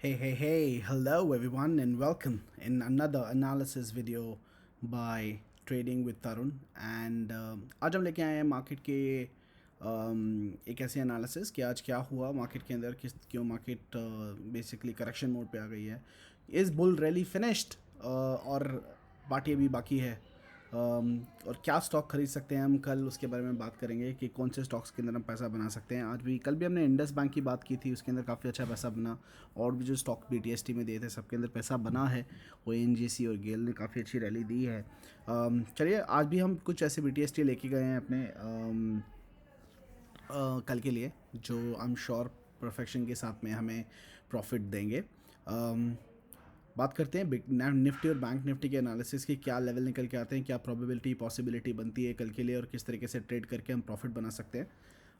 Hello everyone, and welcome in another analysis video by Trading with Tarun. And आज हम लेके आए हैं मार्केट के एक ऐसे एनालिसिस कि आज क्या हुआ मार्केट के अंदर, किस क्यों मार्केट बेसिकली करेक्शन मोड पे आ गई है। इस बुल रैली फिनिश्ड और पार्टी अभी बाकी है। और क्या स्टॉक खरीद सकते हैं हम कल, उसके बारे में बात करेंगे कि कौन से स्टॉक्स के अंदर हम पैसा बना सकते हैं। आज भी कल भी हमने इंडस बैंक की बात की थी, उसके अंदर काफ़ी अच्छा पैसा बना। और भी जो स्टॉक BTST में दिए थे सबके अंदर पैसा बना है। वो NGC और गेल ने काफ़ी अच्छी रैली दी है। चलिए आज भी हम कुछ ऐसे BTST लेके गए हैं अपने कल के लिए, जो आई एम श्योर परफेक्शन के साथ में हमें प्रॉफिट देंगे। बात करते हैं निफ्टी और बैंक निफ्टी के एनालिसिस की, क्या लेवल निकल के आते हैं, क्या प्रोबेबिलिटी पॉसिबिलिटी बनती है कल के लिए और किस तरीके से ट्रेड करके हम प्रॉफिट बना सकते हैं।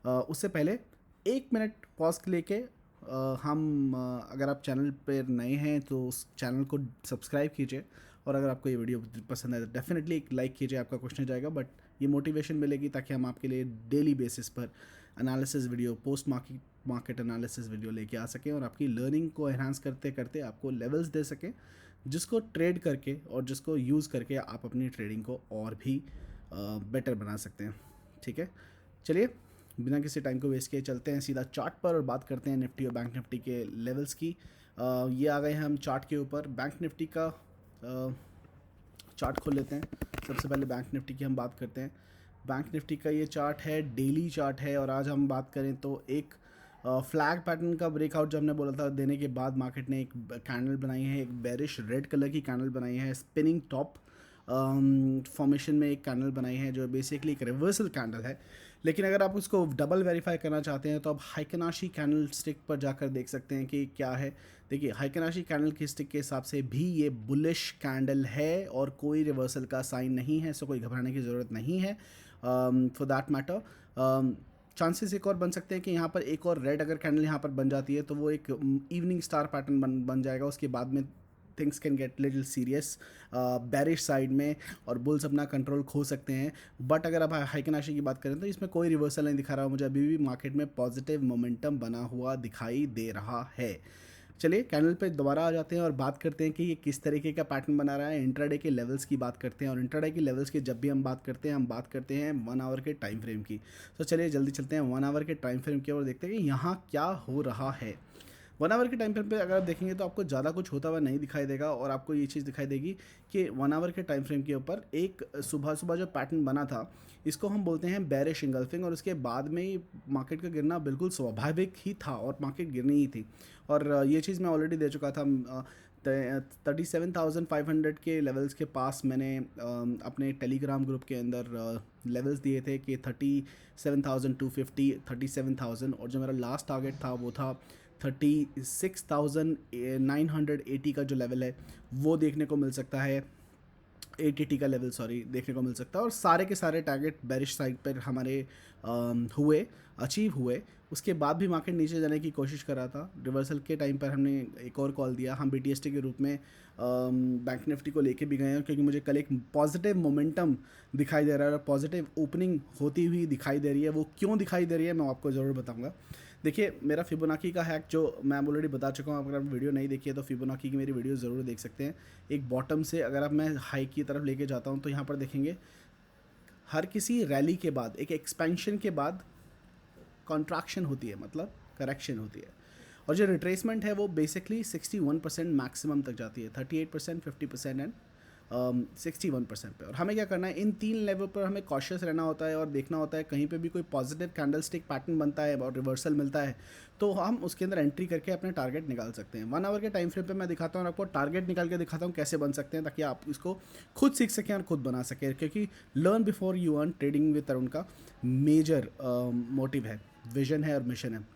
उससे पहले 1 मिनट पॉज लेके अगर आप चैनल पर नए हैं तो उस चैनल को सब्सक्राइब कीजिए, और अगर आपको ये वीडियो पसंद है तो डेफिनेटली एक लाइक कीजिए, आपका कुछ नहीं जाएगा बट ये मोटिवेशन मिलेगी ताकि हम आपके लिए डेली बेसिस पर analysis video, post market analysis video लेके आ सकें और आपकी लर्निंग को एनहांस करते करते आपको लेवल्स दे सकें, जिसको ट्रेड करके और जिसको यूज़ करके आप अपनी ट्रेडिंग को और भी बेटर बना सकते हैं। ठीक है, चलिए बिना किसी टाइम को वेस्ट किए चलते हैं सीधा चार्ट पर और बात करते हैं निफ्टी और बैंक निफ्टी के लेवल्स की। ये आ गए हैं हम चार्ट के ऊपर। बैंक निफ्टी का चार्ट खोल लेते हैं। सबसे पहले बैंक निफ्टी की हम बात करते हैं। बैंक निफ्टी का ये चार्ट है, डेली चार्ट है, और आज हम बात करें तो एक फ्लैग पैटर्न का ब्रेकआउट जो हमने बोला था देने के बाद मार्केट ने एक कैंडल बनाई है, एक बेरिश रेड कलर की कैंडल बनाई है, स्पिनिंग टॉप फॉर्मेशन में एक कैंडल बनाई है जो बेसिकली एक रिवर्सल कैंडल है। लेकिन अगर आप उसको डबल वेरीफाई करना चाहते हैं तो आप हाइकेनाशी कैंडल स्टिक पर जाकर देख सकते हैं कि क्या है। देखिए, हाइकेनाशी कैंडल की स्टिक के हिसाब से भी ये बुलिश कैंडल है और कोई रिवर्सल का साइन नहीं है, सो कोई घबराने की ज़रूरत नहीं है। फॉर दैट मैटर चांसेस एक और बन सकते हैं कि यहाँ पर एक और रेड अगर कैंडल यहाँ पर बन जाती है तो वो एक इवनिंग स्टार पैटर्न बन जाएगा। उसके बाद में things can get little serious बैरिश side में और बुल्स अपना कंट्रोल खो सकते हैं। बट अगर आप हाइकेनाशी की बात करें तो इसमें कोई रिवर्सल नहीं दिखा रहा, मुझे अभी भी मार्केट में पॉजिटिव मोमेंटम बना हुआ दिखाई दे रहा है। चलिए कैंडल पे दोबारा आ जाते हैं और बात करते हैं कि ये किस तरीके का पैटर्न बना रहा है। इंट्राडे के लेवल्स की बात करते हैं, और इंट्राडे के लेवल्स की जब भी हम बात करते हैं हम बात करते हैं 1 आवर के टाइम फ्रेम की। तो चलिए जल्दी चलते हैं 1 आवर के टाइम फ्रेम की और देखते हैं कि यहाँ क्या हो रहा है। 1 आवर के टाइम फ्रेम पे अगर आप देखेंगे तो आपको ज़्यादा कुछ होता हुआ नहीं दिखाई देगा, और आपको ये चीज़ दिखाई देगी कि 1 आवर के टाइम फ्रेम के ऊपर एक सुबह सुबह जो पैटर्न बना था इसको हम बोलते हैं बेरिश इंगल्फिंग, और उसके बाद में मार्केट का गिरना बिल्कुल स्वाभाविक ही था और मार्केट गिरनी ही थी। और ये चीज़ मैं ऑलरेडी दे चुका था। 37,500 के लेवल्स के पास मैंने अपने टेलीग्राम ग्रुप के अंदर लेवल्स दिए थे कि 37,250, 37,000, और जो मेरा लास्ट टारगेट था वो था 36,980 का जो लेवल है वो देखने को मिल सकता है, 880 का लेवल देखने को मिल सकता है। और सारे के सारे टारगेट बेरिश साइड पर हमारे अचीव हुए। उसके बाद भी मार्केट नीचे जाने की कोशिश कर रहा था। रिवर्सल के टाइम पर हमने एक और कॉल दिया, हम BTST के रूप में बैंक निफ्टी को लेके भी गए हैं, क्योंकि मुझे कल एक पॉजिटिव मोमेंटम दिखाई दे रहा है और पॉजिटिव ओपनिंग होती हुई दिखाई दे रही है। वो क्यों दिखाई दे रही है मैं आपको ज़रूर बताऊँगा। देखिए, मेरा फिबोनाची का हैक जो मैं ऑलरेडी बता चुका हूँ, अगर आप वीडियो नहीं देखी है तो फिबोनाची की मेरी वीडियो ज़रूर देख सकते हैं। एक बॉटम से अगर आप मैं हाई की तरफ लेके जाता हूँ तो यहाँ पर देखेंगे हर किसी रैली के बाद, एक एक्सपेंशन के बाद कॉन्ट्रैक्शन होती है, मतलब करेक्शन होती है, और जो रिट्रेसमेंट है वो बेसिकली 61% मैक्सिमम तक जाती है, 38%, 50% एंड 61% पे। और हमें क्या करना है, इन 3 लेवल पर हमें कॉशियस रहना होता है और देखना होता है कहीं पे भी कोई पॉजिटिव कैंडलस्टिक पैटर्न बनता है और रिवर्सल मिलता है तो हम उसके अंदर एंट्री करके अपने टारगेट निकाल सकते हैं। 1 आवर के टाइम फ्रेम पे मैं दिखाता हूँ और आपको टारगेट निकाल के दिखाता हूँ कैसे बन सकते हैं, ताकि आप इसको खुद सीख सकें और खुद बना सकें, क्योंकि learn before you earn trading with Tarun का मेजर मोटिव है, विजन है और मिशन है।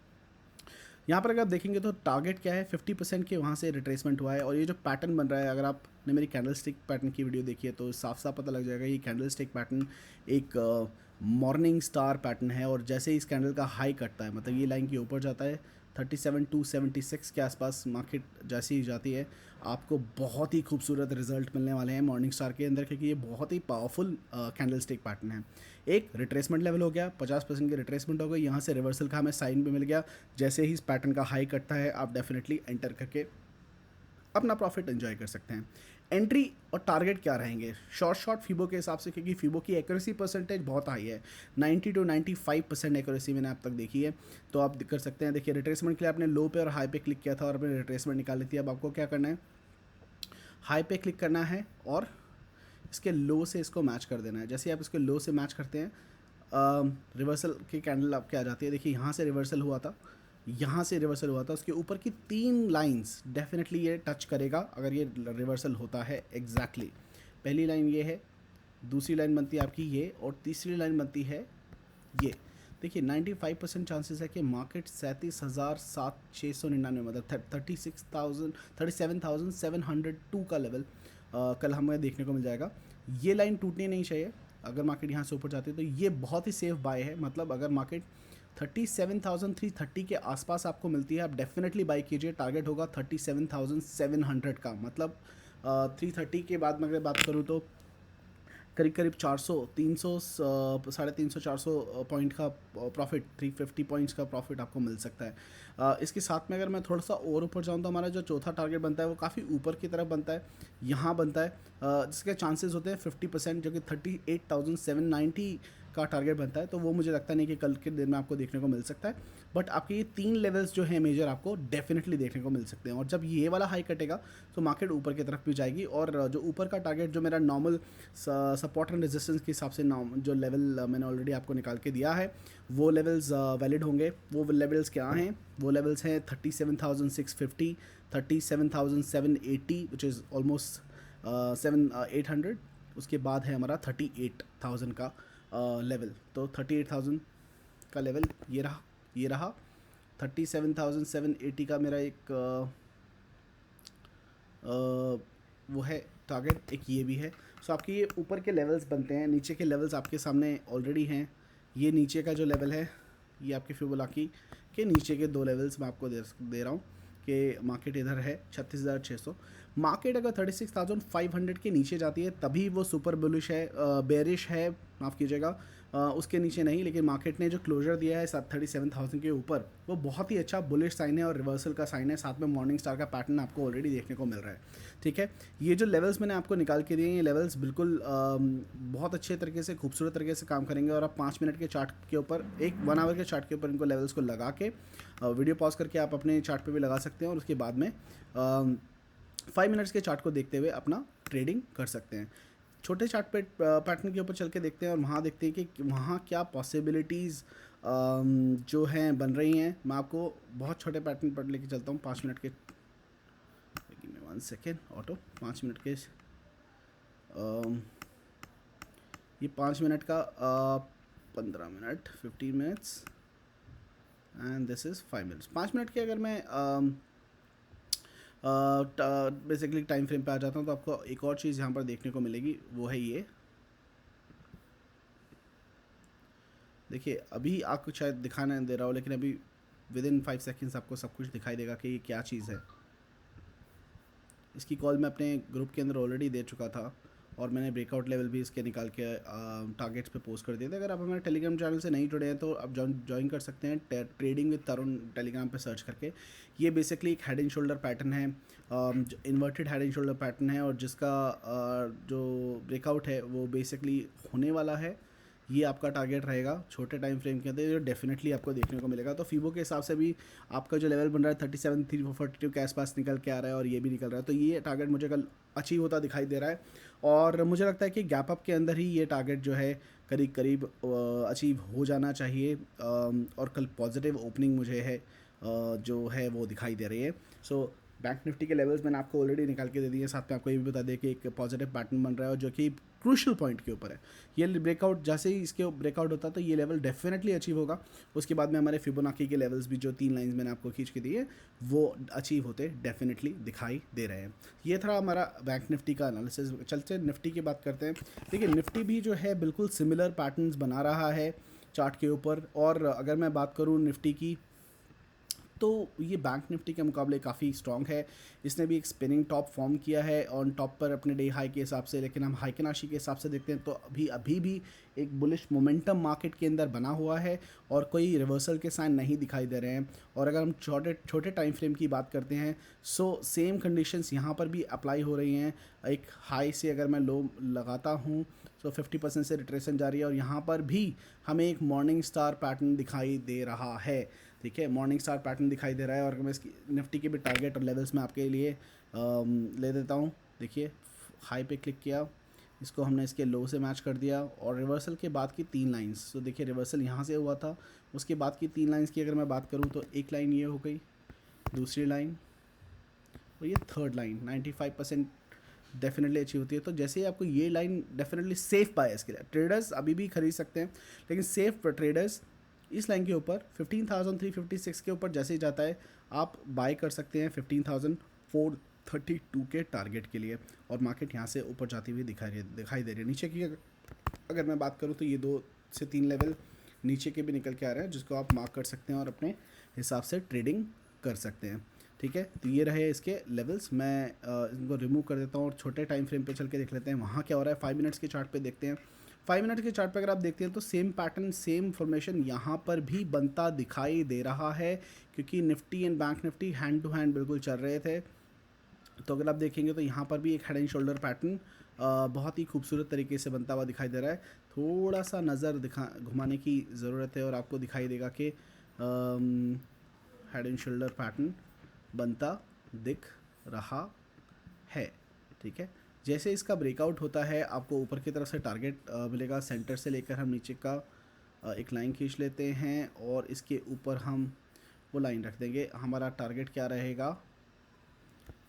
यहाँ पर अगर आप देखेंगे तो टारगेट क्या है, 50% के वहाँ से रिट्रेसमेंट हुआ है। और ये जो पैटर्न बन रहा है, अगर आपने मेरी कैंडल स्टिक पैटर्न की वीडियो देखी है तो साफ साफ पता लग जाएगा ये कैंडल स्टिक पैटर्न एक मॉर्निंग स्टार पैटर्न है। और जैसे ही इस कैंडल का हाई कटता है, मतलब ये लाइन के ऊपर जाता है, 37,276 के आसपास मार्केट जैसी ही जाती है, आपको बहुत ही खूबसूरत रिजल्ट मिलने वाले हैं मॉर्निंग स्टार के अंदर, क्योंकि ये बहुत ही पावरफुल कैंडल स्टिक पैटर्न है। एक रिट्रेसमेंट लेवल हो गया, 50% की रिट्रेसमेंट हो गई, यहाँ से रिवर्सल का हमें साइन भी मिल गया। जैसे ही इस पैटर्न का हाई कटता है, आप डेफिनेटली एंटर करके अपना प्रॉफिट एंजॉय कर सकते हैं। एंट्री और टारगेट क्या रहेंगे शॉर्ट फीबो के हिसाब से, क्योंकि फीबो की एक्यूरेसी परसेंटेज बहुत हाई है, 90 to 95% एक्यूरेसी मैंने अब तक देखी है, तो आप कर सकते हैं। देखिए रिट्रेसमेंट के लिए आपने लो पे और हाई पे क्लिक किया था और आपने रिट्रेसमेंट निकाल ली थी। अब आपको क्या करना है, हाई पे क्लिक करना है और इसके लो से इसको मैच कर देना है। जैसे आप इसके लो से मैच करते हैं, रिवर्सल की कैंडल आपके आ जाती है। देखिए यहाँ से रिवर्सल हुआ था, यहाँ से रिवर्सल हुआ था, उसके ऊपर की 3 लाइंस डेफिनेटली ये टच करेगा अगर ये रिवर्सल होता है एग्जैक्टली। पहली लाइन ये है, दूसरी लाइन बनती है आपकी ये, और तीसरी लाइन बनती है ये। देखिए 95% चांसेस है कि मार्केट 37,699 मतलब 37,702 का लेवल कल हमें देखने को मिल जाएगा। ये लाइन टूटनी नहीं चाहिए। अगर मार्केट यहाँ से ऊपर जाती है तो ये बहुत ही सेफ बाय है। मतलब अगर मार्केट 37,330 के आसपास आपको मिलती है, आप डेफिनेटली बाई कीजिए। टारगेट होगा 37,700 का। मतलब 330 के बाद मैं अगर बात करूँ तो करीब करीब 400 300 350 400 पॉइंट का प्रॉफिट, 350 पॉइंट्स का प्रॉफिट आपको मिल सकता है। इसके साथ में अगर मैं थोड़ा सा और ऊपर जाऊँ तो हमारा जो चौथा टारगेट बनता है वो काफ़ी ऊपर की तरफ बनता है, यहाँ बनता है, जिसके चांसेस होते हैं 50%, जो कि 38,790 का टारगेट बनता है। तो वो मुझे लगता नहीं कि कल के दिन में आपको देखने को मिल सकता है, बट आपके ये 3 लेवल्स जो है मेजर आपको डेफिनेटली देखने को मिल सकते हैं। और जब ये वाला हाई कटेगा तो मार्केट ऊपर की तरफ भी जाएगी, और जो ऊपर का टारगेट जो मेरा नॉर्मल सपोर्ट एंड रेजिस्टेंस के हिसाब से जो लेवल मैंने ऑलरेडी आपको निकाल के दिया है, वो लेवल्स वैलिड होंगे। वो लेवल्स क्या हैं, वो लेवल्स हैं 37,650, 37,780 विच इज़ ऑलमोस्ट 800। उसके बाद है हमारा 38,000 का लेवल। तो 38,000 का लेवल ये रहा 37,780 का मेरा एक वो है टारगेट, एक ये भी है। सो आपके ये ऊपर के लेवल्स बनते हैं, नीचे के लेवल्स आपके सामने ऑलरेडी हैं। ये नीचे का जो लेवल है, ये आपके फिबोनाची के नीचे के 2 लेवल्स मैं आपको दे रहा हूँ कि मार्केट इधर है 36,600। मार्केट अगर 36,500 के नीचे जाती है तभी वो सुपर बुलिश है, बेरिश है, माफ़ कीजिएगा, उसके नीचे नहीं। लेकिन मार्केट ने जो क्लोजर दिया है 37,000 के ऊपर, वो बहुत ही अच्छा बुलिश साइन है और रिवर्सल का साइन है। साथ में मॉर्निंग स्टार का पैटर्न आपको ऑलरेडी देखने को मिल रहा है। ठीक है, ये जो लेवल्स मैंने आपको निकाल के दिए हैं, ये लेवल्स बिल्कुल बहुत अच्छे तरीके से, खूबसूरत तरीके से काम करेंगे। और आप 5 मिनट के चार्ट के ऊपर, 1 आवर के चार्ट के ऊपर इनको लेवल्स को लगा के वीडियो पॉज करके आप अपने चार्ट पे भी लगा सकते हैं, और उसके बाद में 5 मिनट्स के चार्ट को देखते हुए अपना ट्रेडिंग कर सकते हैं। छोटे चार्ट पे पैटर्न के ऊपर चल के देखते हैं और वहाँ देखते हैं कि वहाँ क्या पॉसिबिलिटीज़ जो हैं बन रही हैं। मैं आपको बहुत छोटे पैटर्न पर लेके चलता हूँ 5 मिनट के, 1 सेकेंड ऑटो, 5 मिनट के ये 5 मिनट का 15 minute, 15 minutes and this is 5 minutes. 5 minute के अगर मैं बेसिकली टाइम फ्रेम पे आ जाता हूँ तो आपको एक और चीज़ यहाँ पर देखने को मिलेगी, वो है ये। देखिए अभी आपको शायद दिखाना दे रहा हो, लेकिन अभी विद इन 5 सेकेंड्स आपको सब कुछ दिखाई देगा कि ये क्या चीज़ है। इसकी कॉल मैं अपने ग्रुप के अंदर ऑलरेडी दे चुका था, और मैंने ब्रेकआउट लेवल भी इसके निकाल के टारगेट्स पे पोस्ट कर दिए थे। अगर आप हमारे टेलीग्राम चैनल से नहीं जुड़े हैं तो आप ज्वाइन कर सकते हैं, ट्रेडिंग विद तरुण टेलीग्राम पे सर्च करके। ये बेसिकली एक हेड एंड शोल्डर पैटर्न है, inverted head and shoulder pattern है, और जिसका जो ब्रेकआउट है वो बेसिकली होने वाला है। ये आपका टारगेट रहेगा छोटे टाइम फ्रेम के अंदर, ये डेफिनेटली आपको देखने को मिलेगा। तो फीबो के हिसाब से भी आपका जो लेवल बन रहा है 37,342 के आसपास निकल के आ रहा है, और ये भी निकल रहा है। तो ये टारगेट मुझे कल अचीव होता दिखाई दे रहा है, और मुझे लगता है कि गैप अप के अंदर ही ये टारगेट जो है करीब करीब अचीव हो जाना चाहिए। और कल पॉजिटिव ओपनिंग मुझे है जो है वो दिखाई दे रही है। सो बैंक निफ्टी के लेवल्स मैंने आपको ऑलरेडी निकाल के दे दिए। साथ में आपको ये भी बता दें कि एक पॉजिटिव पैटर्न बन रहा है, जो कि क्रूशियल पॉइंट के ऊपर है। ये ब्रेकआउट, जैसे ही इसके ब्रेकआउट होता है तो ये लेवल डेफिनेटली अचीव होगा। उसके बाद में हमारे फिबोनाची के लेवल्स भी, जो 3 लाइंस मैंने आपको खींच के दिए, वो अचीव होते डेफिनेटली दिखाई दे रहे हैं। ये था हमारा बैंक निफ्टी का एनालिसिस। चलते निफ्टी की बात करते हैं। देखिए निफ्टी भी जो है बिल्कुल सिमिलर पैटर्न्स बना रहा है चार्ट के ऊपर। और अगर मैं बात करूँ निफ्टी की, तो ये बैंक निफ्टी के मुकाबले काफ़ी स्ट्रॉन्ग है। इसने भी एक स्पिनिंग टॉप फॉर्म किया है ऑन टॉप पर अपने डे हाई के हिसाब से, लेकिन हम हाइकेनाशी के हिसाब से देखते हैं तो अभी भी एक बुलिश मोमेंटम मार्केट के अंदर बना हुआ है और कोई रिवर्सल के साइन नहीं दिखाई दे रहे हैं। और अगर हम छोटे छोटे टाइम फ्रेम की बात करते हैं, सो सेम कंडीशंस यहाँ पर भी अप्लाई हो रही हैं। एक हाई से अगर मैं लो लगाता हूँ तो 50% से रिट्रेशन जारी है और यहाँ पर भी हमें एक मॉर्निंग स्टार पैटर्न दिखाई दे रहा है। ठीक है, मॉर्निंग स्टार पैटर्न दिखाई दे रहा है। और मैं इसकी निफ्टी के भी टारगेट और लेवल्स में आपके लिए ले देता हूँ। देखिए, हाई पे क्लिक किया, इसको हमने इसके लो से मैच कर दिया और रिवर्सल के बाद की 3 लाइंस, तो देखिए रिवर्सल यहाँ से हुआ था, उसके बाद की 3 लाइंस की अगर मैं बात करूँ तो एक लाइन ये हो गई, दूसरी लाइन और ये थर्ड लाइन 95% डेफिनेटली अच्छी होती है। तो जैसे ही आपको ये लाइन डेफिनेटली सेफ बाय इसके लिए ट्रेडर्स अभी भी खरीद सकते हैं, लेकिन सेफ ट्रेडर्स इस लाइन के ऊपर 15,356 के ऊपर जैसे ही जाता है आप बाय कर सकते हैं 15,432 के टारगेट के लिए। और मार्केट यहाँ से ऊपर जाती हुई दिखाई दे रही है। नीचे की अगर मैं बात करूँ तो ये 2 से 3 लेवल नीचे के भी निकल के आ रहे हैं, जिसको आप मार्क कर सकते हैं और अपने हिसाब से ट्रेडिंग कर सकते हैं। ठीक है, तो ये रहे इसके लेवल्स। मैं इनको रिमूव कर देता हूँ और छोटे टाइम फ्रेम पे चल के देख लेते हैं वहाँ क्या हो रहा है। 5 मिनट्स के चार्ट पे देखते हैं। 5 मिनट के चार्ट पे अगर आप देखते हैं तो सेम पैटर्न, सेम फॉर्मेशन यहाँ पर भी बनता दिखाई दे रहा है, क्योंकि Nifty and bank Nifty hand to hand बिल्कुल चल रहे थे। तो अगर आप देखेंगे तो यहाँ पर भी एक हेड एंड शोल्डर पैटर्न बहुत ही खूबसूरत तरीके से बनता हुआ दिखाई दे रहा है। थोड़ा सा नज़र घुमाने की ज़रूरत है और आपको दिखाई देगा कि हेड एंड शोल्डर पैटर्न बनता दिख रहा है। ठीक है, जैसे इसका ब्रेकआउट होता है आपको ऊपर की तरफ से टारगेट मिलेगा। सेंटर से लेकर हम नीचे का एक लाइन खींच लेते हैं और इसके ऊपर हम वो लाइन रख देंगे। हमारा टारगेट क्या रहेगा,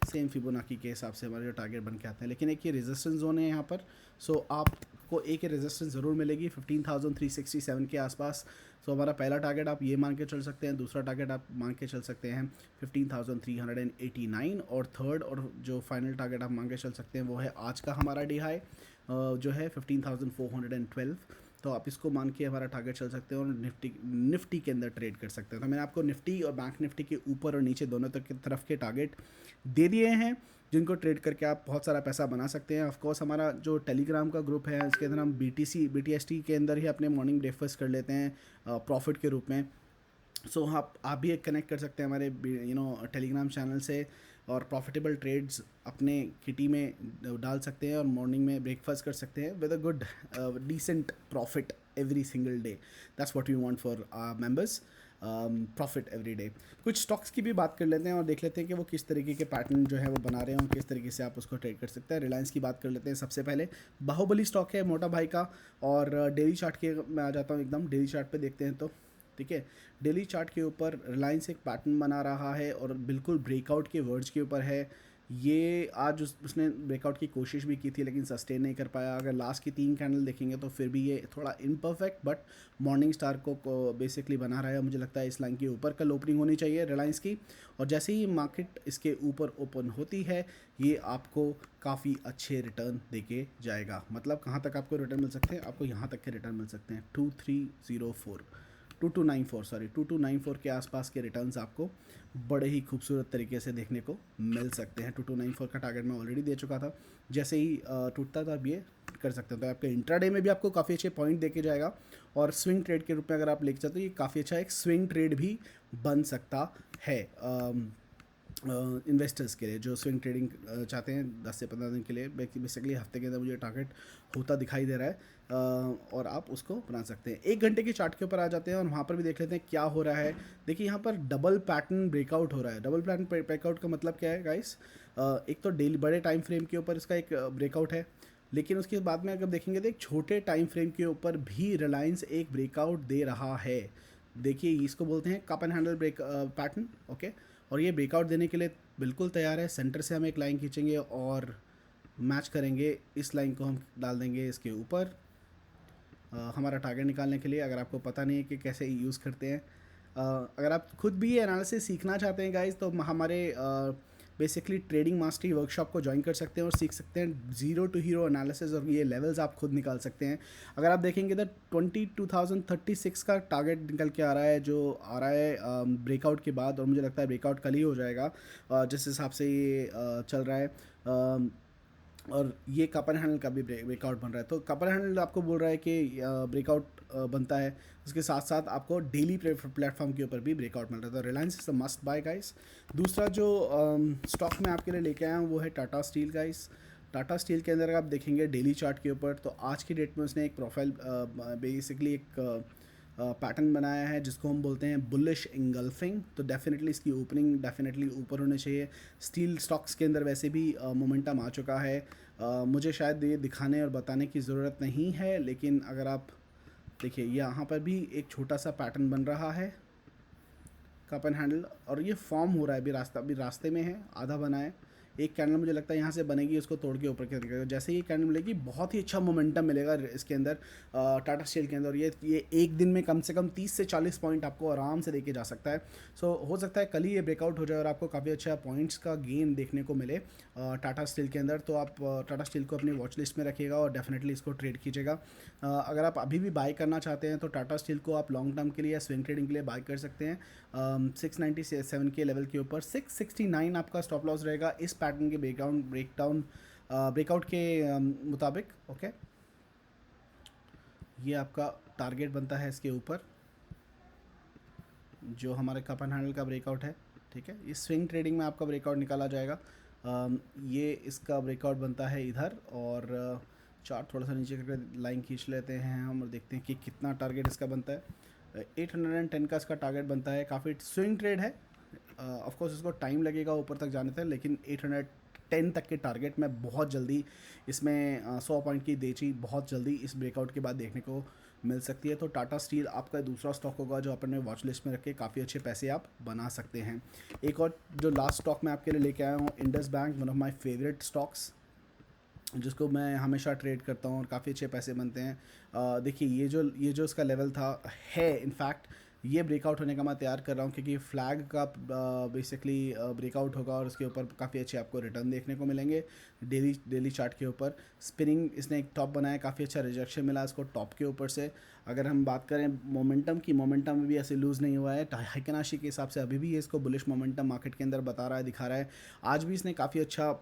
सेम फिबोनाची के हिसाब से हमारे जो टारगेट बन के आते हैं। लेकिन एक ये रेजिस्टेंस जोन है यहाँ पर, सो आपको एक रेजिस्टेंस ज़रूर मिलेगी 15,367 के आसपास। सो हमारा पहला टारगेट आप ये मान के चल सकते हैं, दूसरा टारगेट आप मान के चल सकते हैं 15,389 और थर्ड और जो फाइनल टारगेट आप मान के चल सकते हैं वो है आज का हमारा डी हाई जो है 15,412। तो आप इसको मान के हमारा टारगेट चल सकते हैं और निफ्टी के अंदर ट्रेड कर सकते हैं। तो मैंने आपको निफ्टी और बैंक निफ्टी के ऊपर और नीचे दोनों तरफ के टारगेट दे दिए हैं, जिनको ट्रेड करके आप बहुत सारा पैसा बना सकते हैं। ऑफ कोर्स हमारा जो टेलीग्राम का ग्रुप है उसके अंदर हम BTST के अंदर ही अपने मॉर्निंग ब्रेकफास्ट कर लेते हैं प्रॉफिट के रूप में। सो आप भी कनेक्ट कर सकते हैं हमारे टेलीग्राम चैनल से और प्रॉफिटेबल ट्रेड्स अपने किटी में डाल सकते हैं और मॉर्निंग में ब्रेकफास्ट कर सकते हैं with a good decent profit every single day. That's what we want for our members, profit every day. कुछ स्टॉक्स की भी बात कर लेते हैं और देख लेते हैं कि वो किस तरीके के पैटर्न जो है वो बना रहे हैं और किस तरीके से आप उसको ट्रेड कर सकते हैं। रिलायंस की बात कर लेते हैं सबसे पहले। बाहुबली स्टॉक है मोटा भाई का और डेली चार्ट के मैं आ जाता हूँ एकदम डेली चार्ट पे देखते हैं तो ठीक है, डेली चार्ट के ऊपर रिलायंस एक पैटर्न बना रहा है और बिल्कुल ब्रेकआउट के वर्ड्स के ऊपर है। ये आज उसने ब्रेकआउट की कोशिश भी की थी लेकिन सस्टेन नहीं कर पाया। अगर लास्ट की 3 कैंडल देखेंगे तो फिर भी ये थोड़ा इम्परफेक्ट बट मॉर्निंग स्टार को बेसिकली बना रहा है। मुझे लगता है इस लाइन के ऊपर कल ओपनिंग होनी चाहिए रिलायंस की, और जैसे ही मार्केट इसके ऊपर ओपन होती है ये आपको काफ़ी अच्छे रिटर्न देके जाएगा। मतलब कहाँ तक आपको रिटर्न मिल सकते हैं, आपको यहाँ तक के रिटर्न मिल सकते हैं 2294 के आसपास के रिटर्न्स आपको बड़े ही खूबसूरत तरीके से देखने को मिल सकते हैं। 2294 का टारगेट मैं ऑलरेडी दे चुका था, जैसे ही टूटता था आप ये कर सकते हैं। तो आपके इंट्राडे में भी आपको काफ़ी अच्छे पॉइंट देके जाएगा और स्विंग ट्रेड के रूप में अगर आप लेके चलते तो ये काफ़ी अच्छा एक स्विंग ट्रेड भी बन सकता है इन्वेस्टर्स के लिए जो स्विंग ट्रेडिंग चाहते हैं 10 से 15 दिन के लिए। बेसिकली हफ्ते के अंदर मुझे टारगेट होता दिखाई दे रहा है और आप उसको बना सकते हैं। 1 घंटे के चार्ट के ऊपर आ जाते हैं और वहाँ पर भी देख लेते हैं क्या हो रहा है। देखिए यहाँ पर डबल पैटर्न ब्रेकआउट हो रहा है। डबल पैटर्न ब्रेकआउट का मतलब क्या है गाइस, एक तो डेली बड़े टाइम फ्रेम के ऊपर इसका एक ब्रेकआउट है, लेकिन उसके बाद में अगर देखेंगे तो एक छोटे टाइम फ्रेम के ऊपर भी रिलायंस एक ब्रेकआउट दे रहा है। देखिए इसको बोलते हैं cup and handle break pattern, okay. और ये ब्रेकआउट देने के लिए बिल्कुल तैयार है। सेंटर से हम एक लाइन खींचेंगे और मैच करेंगे, इस लाइन को हम डाल देंगे इसके ऊपर हमारा टारगेट निकालने के लिए। अगर आपको पता नहीं है कि कैसे यूज़ करते हैं, अगर आप खुद भी ये एनालिसिस सीखना चाहते हैं गाइस तो हमारे बेसिकली ट्रेडिंग मास्टरी वर्कशॉप को ज्वाइन कर सकते हैं और सीख सकते हैं ज़ीरो टू हीरो एनालिसिस, और ये लेवल्स आप खुद निकाल सकते हैं। अगर आप देखेंगे तो 2036 का टारगेट निकल के आ रहा है, जो आ रहा है ब्रेकआउट के बाद, और मुझे लगता है ब्रेकआउट कल ही हो जाएगा जिस हिसाब से ये चल रहा है। और ये कपर हैंडल का भी ब्रेकआउट बन रहा है, तो कपर हैंडल आपको बोल रहा है कि ब्रेकआउट बनता है, उसके साथ साथ आपको डेली प्लेटफॉर्म के ऊपर भी ब्रेकआउट मिल रहा है। तो Reliance is the must buy guys. दूसरा जो स्टॉक मैं आपके लिए लेके आया हूँ वो है Tata steel guys. Tata steel के अंदर आप देखेंगे डेली चार्ट के ऊपर, तो आज की डेट में उसने एक प्रोफाइल बेसिकली एक पैटर्न बनाया है जिसको हम बोलते हैं बुलिश इंगल्फिंग। तो डेफिनेटली इसकी ओपनिंग डेफिनेटली ऊपर होनी चाहिए। स्टील स्टॉक्स के अंदर वैसे भी मोमेंटम आ चुका है, मुझे शायद ये दिखाने और बताने की ज़रूरत नहीं है, लेकिन अगर आप देखिए यहाँ पर भी एक छोटा सा पैटर्न बन रहा है कप एंड हैंडल, और ये फॉर्म हो रहा है, अभी रास्ते में है, आधा बना है। एक कैंडल मुझे लगता है यहाँ से बनेगी, उसको तोड़ के ऊपर के जैसे ही कैंडल मिलेगी बहुत ही अच्छा मोमेंटम मिलेगा इसके अंदर टाटा स्टील के अंदर। और ये एक दिन में कम से कम 30 से 40 पॉइंट आपको आराम से देके जा सकता है। सो हो सकता है कल ही ये ब्रेकआउट हो जाए और आपको काफ़ी अच्छा पॉइंट्स का गेन देखने को मिले टाटा स्टील के अंदर। तो आप टाटा स्टील को अपनी वॉच लिस्ट में रखिएगा और डेफिनेटली इसको ट्रेड कीजिएगा। अगर आप अभी भी बाय करना चाहते हैं तो टाटा स्टील को आप लॉन्ग टर्म के लिए या स्विंग ट्रेडिंग के लिए बाय कर सकते हैं 697 के लेवल के ऊपर। 669 आपका स्टॉप लॉस रहेगा इस पैटर्न के ब्रेकआउट के मुताबिक। ओके, ये आपका टारगेट बनता है इसके ऊपर, जो हमारे कप एंड हैंडल का ब्रेकआउट है। ठीक है, इस स्विंग ट्रेडिंग में आपका ब्रेकआउट निकाला जाएगा। ये इसका ब्रेकआउट बनता है इधर, और चार्ट थोड़ा सा नीचे करके लाइन खींच लेते हैं हम और देखते हैं कि कितना टारगेट इसका बनता है। 810 का इसका टारगेट बनता है। काफ़ी स्विंग ट्रेड है, ऑफ कोर्स इसको टाइम लगेगा ऊपर तक जाने तक, लेकिन 810 तक के टारगेट में बहुत जल्दी इसमें 100 पॉइंट की देची बहुत जल्दी इस ब्रेकआउट के बाद देखने को मिल सकती है। तो टाटा स्टील आपका दूसरा स्टॉक होगा जो अपने वॉच लिस्ट में रख के काफ़ी अच्छे पैसे आप बना सकते हैं। एक और जो लास्ट स्टॉक मैं आपके लिए लेके आया हूँ, Indus bank, one of my favourite stocks, जिसको मैं हमेशा ट्रेड करता हूँ और काफ़ी अच्छे पैसे बनते हैं। देखिए ये जो इसका लेवल था है, इनफैक्ट ये ब्रेकआउट होने का मैं तैयार कर रहा हूँ, क्योंकि फ्लैग का बेसिकली ब्रेकआउट होगा और उसके ऊपर काफ़ी अच्छे आपको रिटर्न देखने को मिलेंगे डेली चार्ट के ऊपर। स्पिनिंग इसने एक टॉप बनाया, काफ़ी अच्छा रिजेक्शन मिला इसको टॉप के ऊपर से। अगर हम बात करें मोमेंटम की, मोमेंटम में भी ऐसे लूज़ नहीं हुआ है, हाइकनाशी के हिसाब से अभी भी ये इसको बुलिश मोमेंटम मार्केट के अंदर बता रहा है, दिखा रहा है। आज भी इसने काफ़ी अच्छा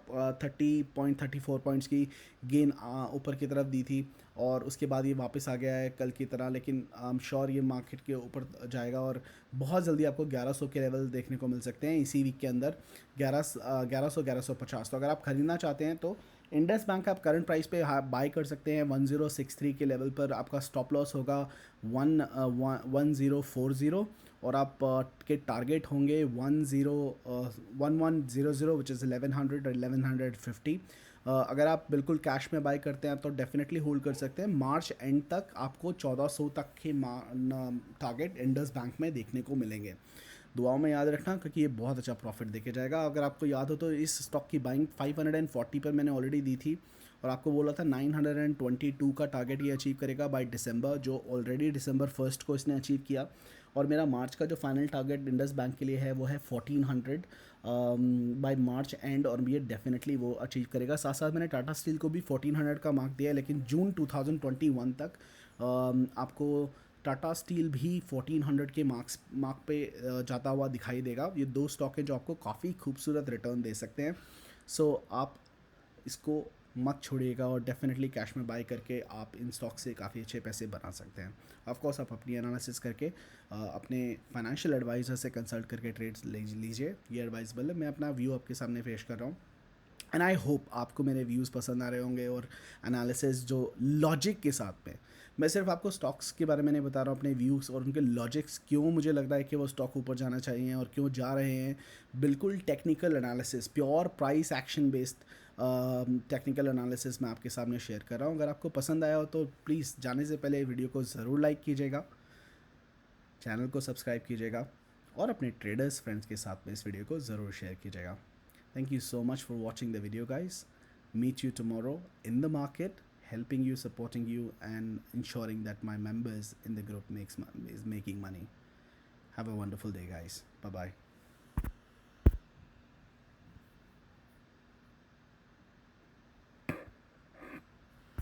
34 पॉइंट्स की गेन ऊपर की तरफ दी थी, और उसके बाद ये वापस आ गया है कल की तरह, लेकिन आई एम श्योर ये मार्केट के ऊपर जाएगा और बहुत जल्दी आपको 1100 के लेवल देखने को मिल सकते हैं इसी वीक के अंदर। 1150। तो अगर आप ख़रीदना चाहते हैं तो इंडस बैंक आप करंट प्राइस पे बाय कर सकते हैं 1063 के लेवल पर। आपका स्टॉप लॉस होगा 1040, और आप के टारगेट होंगे 1100 विच इज़ 1100 और 1150। अगर आप बिल्कुल कैश में बाय करते हैं तो डेफिनेटली होल्ड कर सकते हैं। मार्च एंड तक आपको 1400 तक के टारगेट इंडस बैंक में देखने को मिलेंगे। दुआओं में याद रखना, क्योंकि ये बहुत अच्छा प्रॉफिट देके जाएगा। अगर आपको याद हो तो इस स्टॉक की बाइंग 540 पर मैंने ऑलरेडी दी थी, और आपको बोला था 922 का टारगेट ये अचीव करेगा बाय दिसंबर, जो ऑलरेडी दिसंबर 1 को इसने अचीव किया। और मेरा मार्च का जो फाइनल टारगेट इंडस बैंक के लिए है वो है 1400 बाय मार्च एंड, और ये डेफिनेटली वो अचीव करेगा। साथ साथ मैंने टाटा स्टील को भी 1400 का मार्क दिया है, लेकिन जून 2021 तक आपको टाटा स्टील भी 1400 के मार्क पे जाता हुआ दिखाई देगा। ये दो स्टॉक हैं जो आपको काफ़ी खूबसूरत रिटर्न दे सकते हैं। सो आप इसको मत छोड़िएगा और डेफिनेटली कैश में बाय करके आप इन स्टॉक से काफ़ी अच्छे पैसे बना सकते हैं। ऑफ कोर्स आप अपनी एनालिसिस करके अपने फाइनेंशियल एडवाइज़र से कंसल्ट करके ट्रेड्स लीजिए, ये एडवाइजेबल है। मैं अपना व्यू आपके सामने पेश कर रहा हूँ, एंड आई होप आपको मेरे व्यूज़ पसंद आ रहे होंगे और एनालिसिस जो लॉजिक के साथ में। मैं सिर्फ आपको स्टॉक्स के बारे में नहीं बता रहा हूँ, अपने व्यूज़ और उनके लॉजिक्स, क्यों मुझे लग रहा है कि वो स्टॉक ऊपर जाना चाहिए और क्यों जा रहे हैं। बिल्कुल technical analysis, pure price action based technical analysis मैं आपके सामने शेयर कर रहा हूँ। अगर आपको पसंद आया हो तो प्लीज़ जाने से पहले वीडियो को ज़रूर लाइक कीजिएगा, चैनल को सब्सक्राइब कीजिएगा, और अपने ट्रेडर्स फ्रेंड्स के साथ में इस वीडियो को ज़रूर शेयर कीजिएगा। Thank you so much for watching the video, guys. Meet you tomorrow in the market, helping you, supporting you, and ensuring that my members in the group is making money. Have a wonderful day, guys. Bye bye.